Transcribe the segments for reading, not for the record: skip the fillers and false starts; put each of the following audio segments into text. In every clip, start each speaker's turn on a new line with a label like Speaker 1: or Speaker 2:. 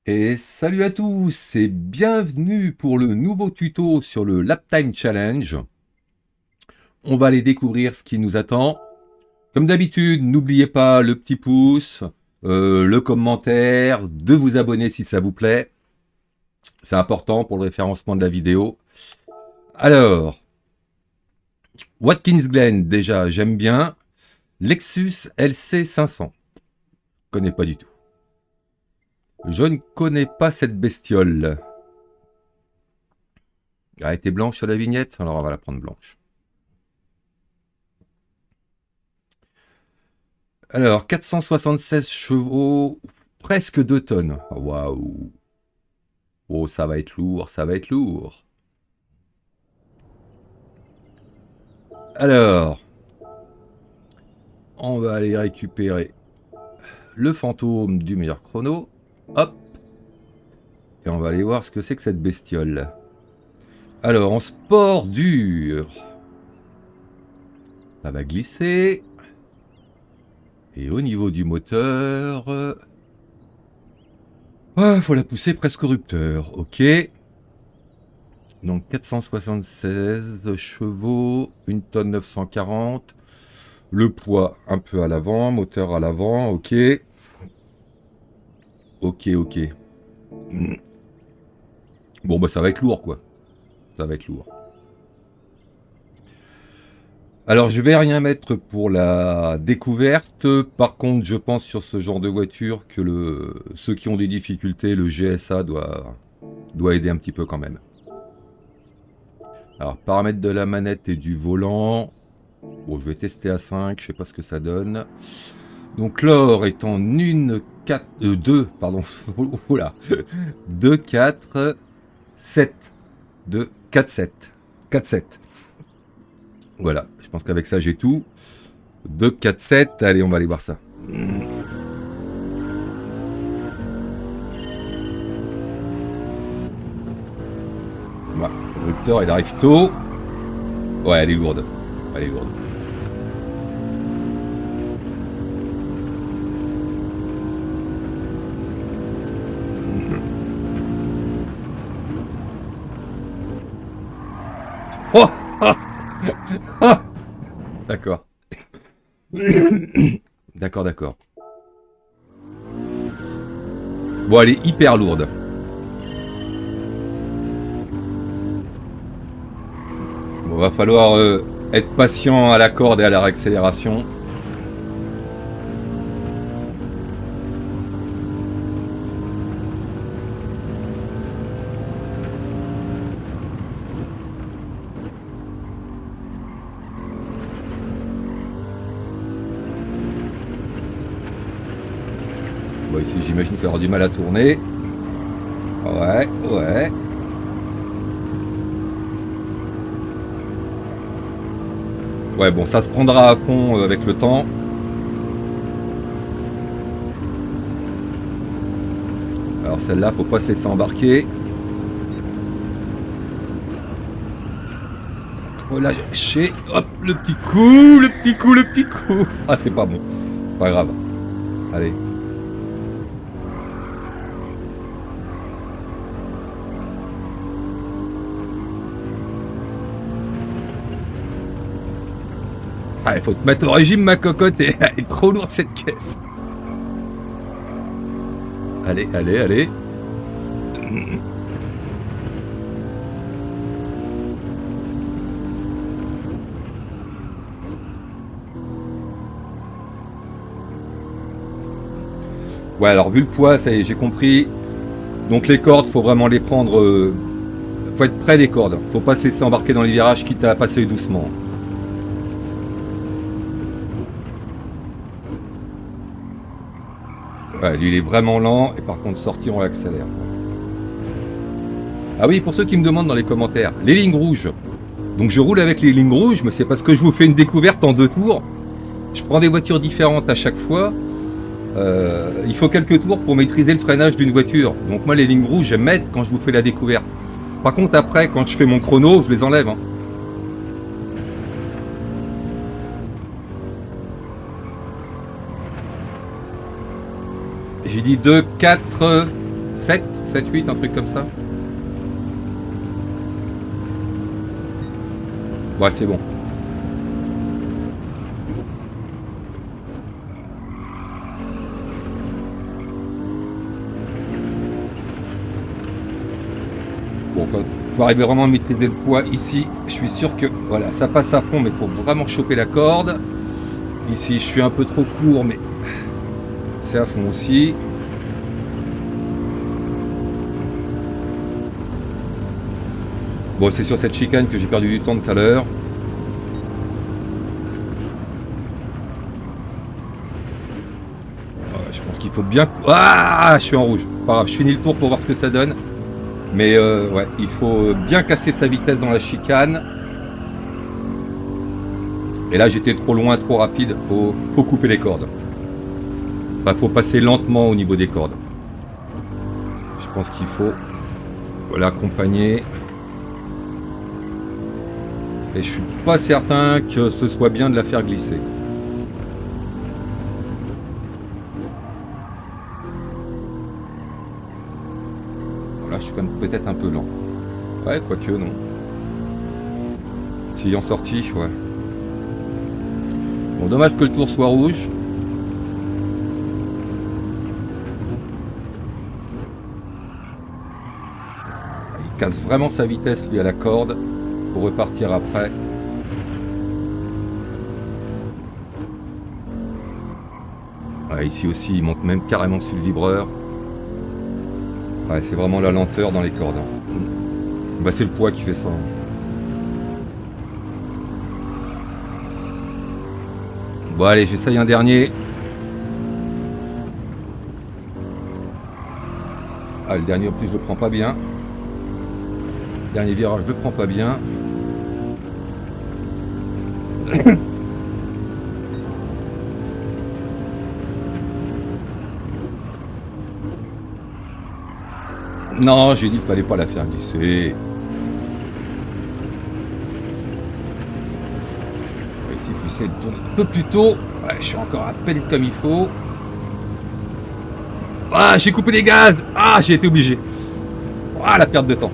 Speaker 1: Et salut à tous et bienvenue pour le nouveau tuto sur le Lap Time Challenge. On va aller découvrir ce qui nous attend. Comme d'habitude, n'oubliez pas le petit pouce, le commentaire, de vous abonner si ça vous plaît. C'est important pour le référencement de la vidéo. Alors, Watkins Glen, déjà, j'aime bien. Lexus LC 500. Je connais pas du tout. Je ne connais pas cette bestiole. Elle était blanche sur la vignette, alors on va la prendre blanche. Alors, 476 chevaux, presque 2 tonnes. Waouh. Oh, ça va être lourd, ça va être lourd. Alors, on va aller récupérer le fantôme du meilleur chrono. Hop. Et on va aller voir ce que c'est que cette bestiole. Alors, en sport dur, ça va glisser. Et au niveau du moteur, faut la pousser presque au rupteur. Ok. Donc 476 chevaux, 1 tonne 940. Le poids un peu à l'avant, moteur à l'avant, ok. Ok, ok. Bon bah ça va être lourd quoi. Ça va être lourd. Alors je vais rien mettre pour la découverte. Par contre je pense sur ce genre de voiture que ceux qui ont des difficultés, le GSA doit aider un petit peu quand même. Alors paramètres de la manette et du volant. Bon je vais tester à 5, je sais pas ce que ça donne. Donc l'or est en 2, pardon, oula, 2, 4, 7, 2, 4, 7, 4, 7. Voilà, je pense qu'avec ça j'ai tout. 2, 4, 7, allez on va aller voir ça. Voilà, le rupteur il arrive tôt. Ouais, elle est lourde, elle est lourde. Oh d'accord. D'accord, d'accord. Bon, elle est hyper lourde. Bon, va falloir être patient à la corde et à la réaccélération. Bon, ici, j'imagine qu'il aura du mal à tourner. Ouais, ouais. Ouais, bon, ça se prendra à fond avec le temps. Alors celle-là, faut pas se laisser embarquer. Relâcher, hop, le petit coup, le petit coup, le petit coup. Ah, c'est pas bon. Pas grave. Allez. Ah, il faut te mettre au régime, ma cocotte, et elle est trop lourde cette caisse. Allez, allez, allez. Ouais, alors vu le poids, ça y est, j'ai compris. Donc les cordes, faut vraiment les prendre. Faut être près des cordes. Faut pas se laisser embarquer dans les virages, quitte à passer doucement. Ouais, lui il est vraiment lent, et par contre sorti on accélère. Ah oui, pour ceux qui me demandent dans les commentaires, les lignes rouges. Donc je roule avec les lignes rouges, mais c'est parce que je vous fais une découverte en 2 tours. Je prends des voitures différentes à chaque fois. Il faut quelques tours pour maîtriser le freinage d'une voiture. Donc moi les lignes rouges, j'aime mettre quand je vous fais la découverte. Par contre après, quand je fais mon chrono, je les enlève. Hein. J'ai dit 2, 4, 7, 7, 8, un truc comme ça. Ouais, c'est bon. Bon, quand il faut arriver vraiment à maîtriser le poids ici, je suis sûr que voilà, ça passe à fond, mais il faut vraiment choper la corde. Ici, je suis un peu trop court, mais c'est à fond aussi. Bon, c'est sur cette chicane que j'ai perdu du temps tout à l'heure. Je pense qu'il faut bien... Ah, je suis en rouge. Pas grave, je finis le tour pour voir ce que ça donne. Mais ouais, il faut bien casser sa vitesse dans la chicane. Et là, j'étais trop loin, trop rapide. Faut couper les cordes. Enfin, faut passer lentement au niveau des cordes. Je pense qu'il faut l'accompagner. Et je suis pas certain que ce soit bien de la faire glisser. Là, je suis quand même peut-être un peu lent. Ouais, quoique non. S'il en sorti, ouais. Bon, dommage que le tour soit rouge. Il casse vraiment sa vitesse, lui, à la corde, pour repartir après. Ouais, ici aussi, il monte même carrément sur le vibreur. Ouais, c'est vraiment la lenteur dans les cordes. Bah, c'est le poids qui fait ça. Bon, allez, j'essaye un dernier. Ah, le dernier en plus, je le prends pas bien. Le dernier virage, je le prends pas bien. Non, j'ai dit qu'il fallait pas la faire glisser. Ici, il faut essayer de tourner un peu plus tôt. Ouais, je suis encore à peine comme il faut. Ah, j'ai coupé les gaz. Ah, j'ai été obligé. Ah, la perte de temps.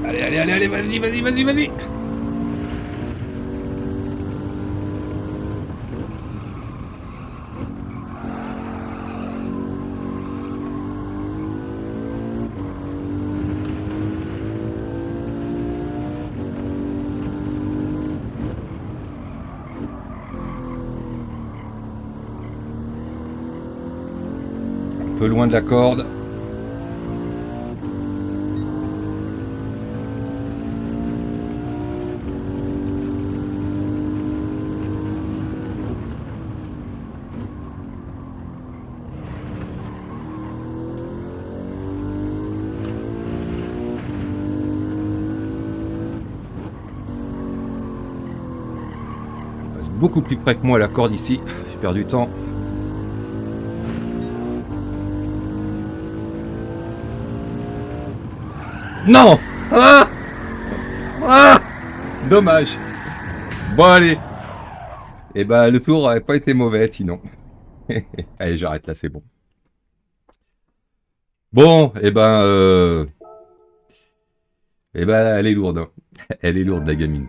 Speaker 1: Allez, allez, allez, allez, vas-y, vas-y, vas-y, vas-y. Un peu loin de la corde. Beaucoup plus près que moi la corde ici, j'ai perdu du temps. Non. Ah, ah, dommage. Bon allez. Et ben le tour n'avait pas été mauvais sinon. Allez, j'arrête là, c'est bon. Bon, elle est lourde, hein. Elle est lourde la gamine.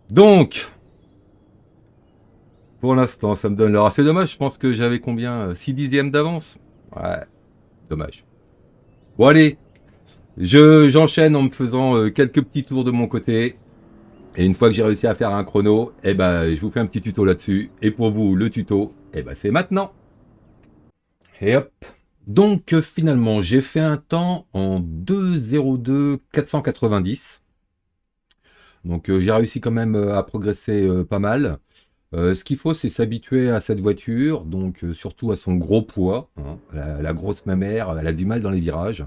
Speaker 1: Donc, pour l'instant, ça me donne l'heure. C'est dommage, je pense que j'avais combien 6 dixièmes d'avance. Ouais, dommage. Bon allez, j'enchaîne en me faisant quelques petits tours de mon côté. Et une fois que j'ai réussi à faire un chrono, je vous fais un petit tuto là-dessus. Et pour vous, le tuto, c'est maintenant. Et hop. Donc finalement, j'ai fait un temps en 2:02 490. Donc j'ai réussi quand même à progresser pas mal. Ce qu'il faut, c'est s'habituer à cette voiture, donc surtout à son gros poids, hein. La grosse mamère, elle a du mal dans les virages.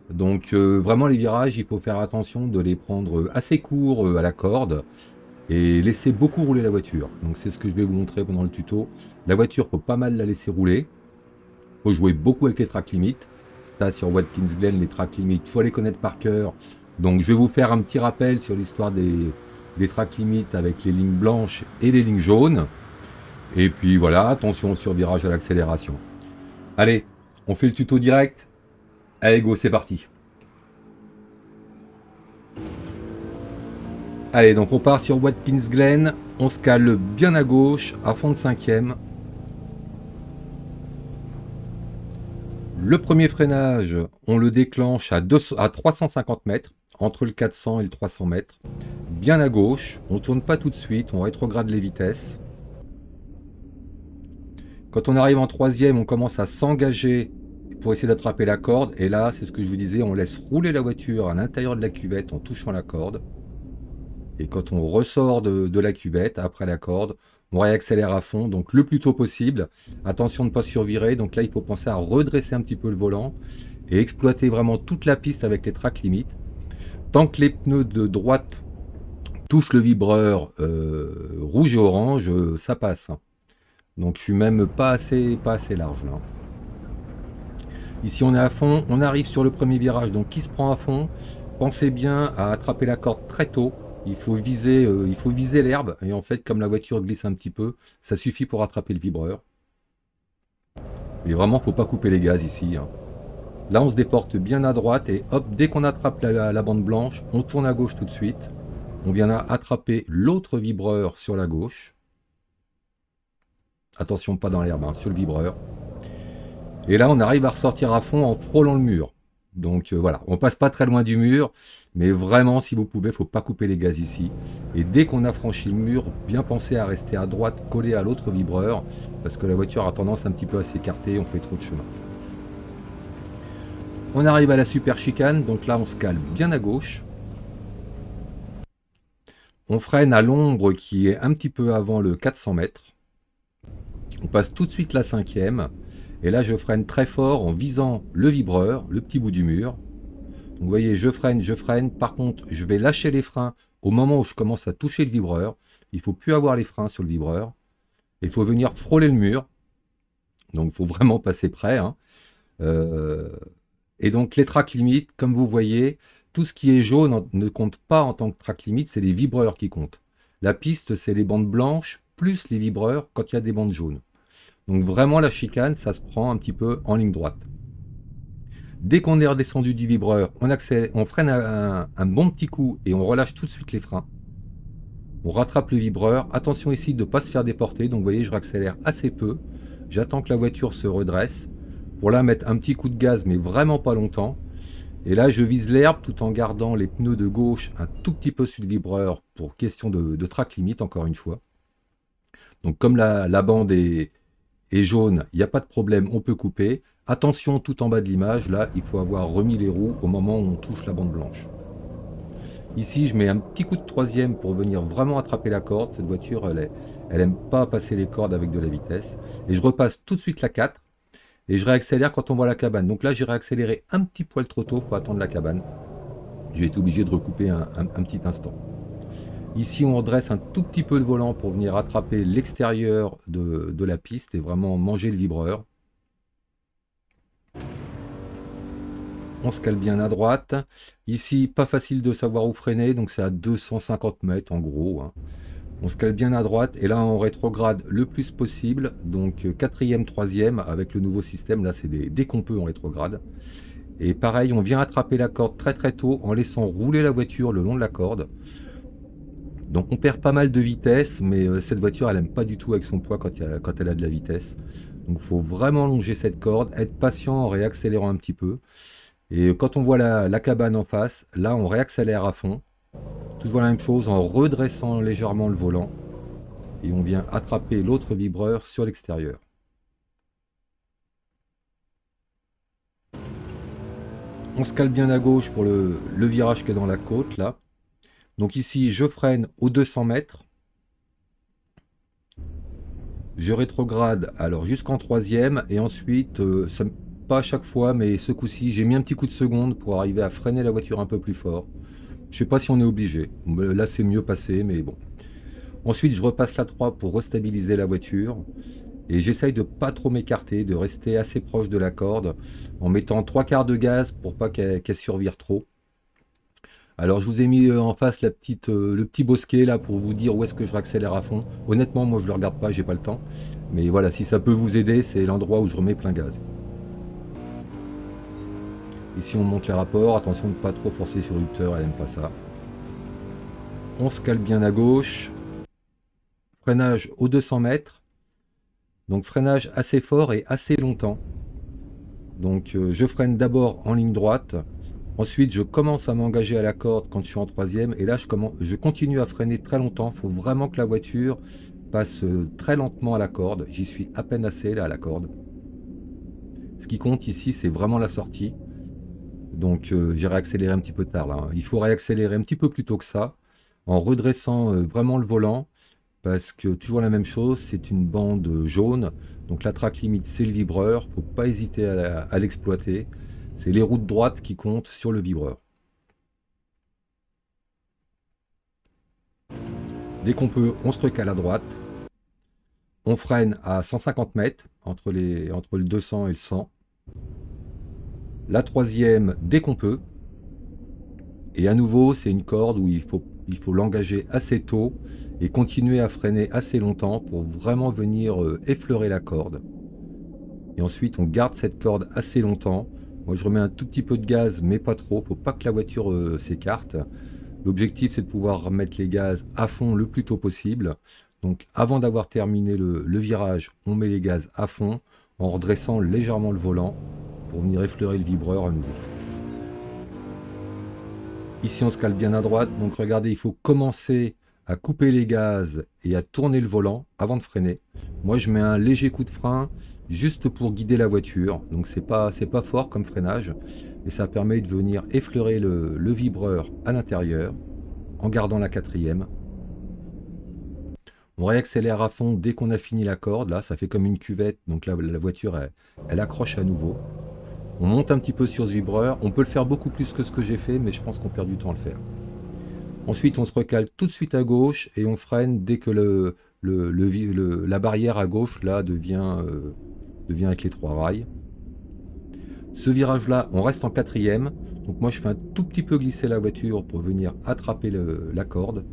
Speaker 1: Donc vraiment les virages, il faut faire attention de les prendre assez courts à la corde et laisser beaucoup rouler la voiture. Donc c'est ce que je vais vous montrer pendant le tuto. La voiture, faut pas mal la laisser rouler. Faut jouer beaucoup avec les track limits. Ça sur Watkins Glen, les track limits, faut les connaître par cœur. Donc je vais vous faire un petit rappel sur l'histoire des track limits avec les lignes blanches et les lignes jaunes. Et puis voilà, attention au survirage à l'accélération. Allez, on fait le tuto direct. Allez go, c'est parti. Allez, donc on part sur Watkins Glen, on se cale bien à gauche, à fond de cinquième. Le premier freinage, on le déclenche à 350 mètres, entre le 400 et le 300 mètres. Bien à gauche, on ne tourne pas tout de suite, on rétrograde les vitesses. Quand on arrive en troisième, on commence à s'engager pour essayer d'attraper la corde. Et là, c'est ce que je vous disais, on laisse rouler la voiture à l'intérieur de la cuvette en touchant la corde. Et quand on ressort de la cuvette, après la corde, on réaccélère à fond, donc le plus tôt possible. Attention de ne pas survirer, donc là il faut penser à redresser un petit peu le volant et exploiter vraiment toute la piste avec les track limits. Tant que les pneus de droite touchent le vibreur rouge et orange, ça passe. Donc je suis même pas assez large là. Ici on est à fond, on arrive sur le premier virage, donc qui se prend à fond. Pensez bien à attraper la corde très tôt. Il faut viser l'herbe. Et en fait, comme la voiture glisse un petit peu, ça suffit pour attraper le vibreur. Et vraiment, faut pas couper les gaz ici, hein. Là, on se déporte bien à droite et hop, dès qu'on attrape la bande blanche, on tourne à gauche tout de suite. On vient là attraper l'autre vibreur sur la gauche. Attention, pas dans l'herbe, hein, sur le vibreur. Et là, on arrive à ressortir à fond en frôlant le mur. Donc voilà, on passe pas très loin du mur, mais vraiment, si vous pouvez, faut pas couper les gaz ici. Et dès qu'on a franchi le mur, bien penser à rester à droite, collé à l'autre vibreur, parce que la voiture a tendance un petit peu à s'écarter, on fait trop de chemin. On arrive à la super chicane, donc là, on se cale bien à gauche. On freine à l'ombre qui est un petit peu avant le 400 mètres. On passe tout de suite la cinquième. Et là, je freine très fort en visant le vibreur, le petit bout du mur. Donc, vous voyez, je freine. Par contre, je vais lâcher les freins au moment où je commence à toucher le vibreur. Il ne faut plus avoir les freins sur le vibreur. Il faut venir frôler le mur. Donc, il faut vraiment passer près, hein. Et donc, les track limits, comme vous voyez, tout ce qui est jaune ne compte pas en tant que track limit, c'est les vibreurs qui comptent. La piste, c'est les bandes blanches plus les vibreurs quand il y a des bandes jaunes. Donc vraiment la chicane, ça se prend un petit peu en ligne droite. Dès qu'on est redescendu du vibreur, on freine un bon petit coup et on relâche tout de suite les freins. On rattrape le vibreur. Attention ici de ne pas se faire déporter. Donc vous voyez, je réaccélère assez peu. J'attends que la voiture se redresse. Pour là mettre un petit coup de gaz, mais vraiment pas longtemps. Et là, je vise l'herbe tout en gardant les pneus de gauche un tout petit peu sur le vibreur pour question de track limite, encore une fois. Donc comme la bande est jaune, il n'y a pas de problème, on peut couper. Attention, tout en bas de l'image, là, il faut avoir remis les roues au moment où on touche la bande blanche. Ici, je mets un petit coup de troisième pour venir vraiment attraper la corde. Cette voiture, elle aime pas passer les cordes avec de la vitesse. Et je repasse tout de suite la 4 et je réaccélère quand on voit la cabane. Donc là, j'ai réaccéléré un petit poil trop tôt pour attendre la cabane. J'ai été obligé de recouper un petit instant. Ici, on redresse un tout petit peu le volant pour venir attraper l'extérieur de la piste et vraiment manger le vibreur. On se cale bien à droite. Ici, pas facile de savoir où freiner, donc c'est à 250 mètres en gros, hein. On se cale bien à droite et là on rétrograde le plus possible. Donc quatrième, troisième avec le nouveau système. Là, c'est dès qu'on peut on rétrograde. Et pareil, on vient attraper la corde très très tôt en laissant rouler la voiture le long de la corde. Donc on perd pas mal de vitesse, mais cette voiture elle aime pas du tout avec son poids quand elle a de la vitesse. Donc il faut vraiment longer cette corde, être patient en réaccélérant un petit peu. Et quand on voit la cabane en face, là on réaccélère à fond. Toujours la même chose en redressant légèrement le volant. Et on vient attraper l'autre vibreur sur l'extérieur. On se cale bien à gauche pour le virage qui est dans la côte là. Donc ici je freine aux 200 mètres. Je rétrograde alors jusqu'en troisième et ensuite Pas à chaque fois, mais ce coup-ci, j'ai mis un petit coup de seconde pour arriver à freiner la voiture un peu plus fort. Je sais pas si on est obligé. Là, c'est mieux passé, mais bon. Ensuite, je repasse la 3 pour restabiliser la voiture. Et j'essaye de pas trop m'écarter, de rester assez proche de la corde, en mettant 3 quarts de gaz pour pas qu'elle survire trop. Alors je vous ai mis en face le petit bosquet là pour vous dire où est-ce que je réaccélère à fond. Honnêtement, moi je le regarde pas, j'ai pas le temps. Mais voilà, si ça peut vous aider, c'est l'endroit où je remets plein gaz. Ici on monte les rapports, attention de ne pas trop forcer sur l'interrupteur, elle aime pas ça. On se cale bien à gauche. Freinage aux 200 mètres. Donc freinage assez fort et assez longtemps. Donc je freine d'abord en ligne droite. Ensuite, je commence à m'engager à la corde quand je suis en troisième. Et là, je continue à freiner très longtemps. Il faut vraiment que la voiture passe très lentement à la corde. J'y suis à peine assez là à la corde. Ce qui compte ici, c'est vraiment la sortie. Donc j'ai réaccéléré un petit peu tard là, hein. Il faut réaccélérer un petit peu plus tôt que ça, en redressant vraiment le volant. Parce que toujours la même chose, c'est une bande jaune. Donc la track limite, c'est le vibreur. Faut pas hésiter à l'exploiter. C'est les roues de droite qui comptent sur le vibreur. Dès qu'on peut, on se recale à droite. On freine à 150 mètres entre le 200 et le 100. La troisième, dès qu'on peut. Et à nouveau, c'est une corde où il faut l'engager assez tôt et continuer à freiner assez longtemps pour vraiment venir effleurer la corde. Et ensuite, on garde cette corde assez longtemps. Moi, je remets un tout petit peu de gaz, mais pas trop. Faut pas que la voiture s'écarte. L'objectif, c'est de pouvoir remettre les gaz à fond le plus tôt possible. Donc, avant d'avoir terminé le virage, on met les gaz à fond en redressant légèrement le volant pour venir effleurer le vibreur à nouveau. Ici, on se cale bien à droite. Donc, regardez, il faut commencer à couper les gaz et à tourner le volant avant de freiner. Moi, je mets un léger coup de frein juste pour guider la voiture. Donc, c'est pas fort comme freinage. Et ça permet de venir effleurer le vibreur à l'intérieur en gardant la quatrième. On réaccélère à fond dès qu'on a fini la corde. Là, ça fait comme une cuvette. Donc, la voiture, elle accroche à nouveau. On monte un petit peu sur ce vibreur. On peut le faire beaucoup plus que ce que j'ai fait, mais je pense qu'on perd du temps à le faire. Ensuite, on se recale tout de suite à gauche et on freine dès que la barrière à gauche là devient avec les 3 rails. Ce virage-là, on reste en quatrième. Donc moi, je fais un tout petit peu glisser la voiture pour venir attraper la corde.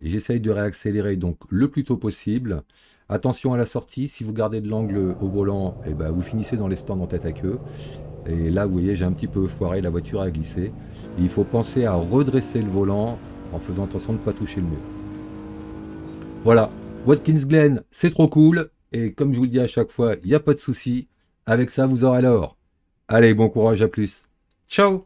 Speaker 1: Et j'essaye de réaccélérer donc le plus tôt possible. Attention à la sortie, si vous gardez de l'angle au volant, eh ben, vous finissez dans les stands en tête à queue. Et là, vous voyez, j'ai un petit peu foiré, la voiture a glissé. Et il faut penser à redresser le volant en faisant attention de ne pas toucher le mur. Voilà, Watkins Glen, c'est trop cool. Et comme je vous le dis à chaque fois, il n'y a pas de souci. Avec ça, vous aurez l'or. Allez, bon courage, à plus. Ciao!